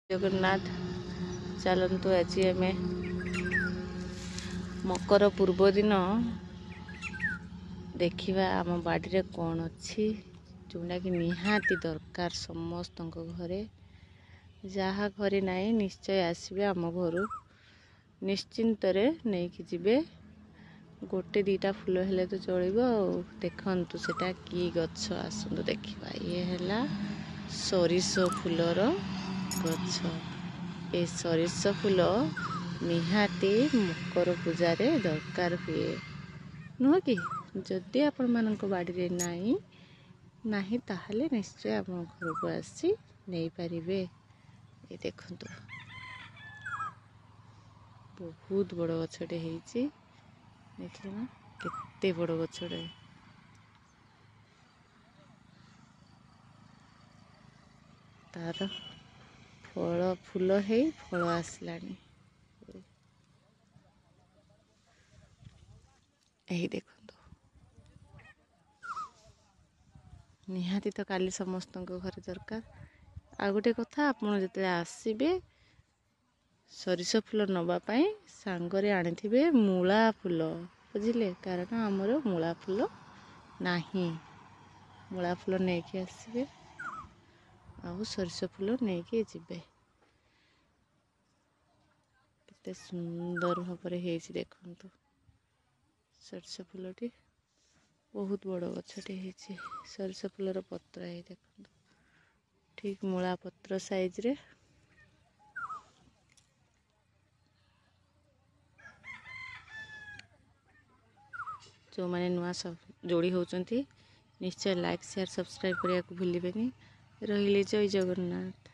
जगन्नाथ चलतु आज आम मकर पूर्व दिन देखा आम बाड़ी कौन अच्छी जोटा कि निहाती दरकार समस्त घरे जहाँ घरे नाई निश्चय आसबे आम घर निश्चिंत नहीं कि जीवे गोटे दीटा फूल हेले तो चलो देखु सेटा कि गछ आसतु देखा ये है सरिष फूलर गछ ए सरिष फूल निहाती मकर पूजा रे दरकार हुए नुह कि जदि आपण मानक बाड़ी नाई नाही ताहले निश्चय आम घर को आसी नहीं पारिबे। ये देखंतु बहुत बड़ गछटे हेची देखले ना केते बड़ गछटे तार फल फूल है फल आसलानी यही देखंतु निहाती तो काली समस्त घर दरकार। आ गोटे कथा आपन जिते आसबे सरिष फूल नवापाई सांगरे आनिथिबे मूला फूल बुझिले कारण आमर मूला फूल नाही मूला फूल नहीं आसबे आउ सरिष फूल नहीं जिबे केते सुंदर भाव देखंतु सरिष फूलटी बहुत बड़ गछटे हेची सरिष फूलर पत्र है देखंतु ठीक मूला पत्र साइज रे जो माने नुआ सब जोड़ी होचंती निश्चय लाइक शेयर सब्सक्राइब करिया को भूलिबेनी। रहिले जय जगन्नाथ।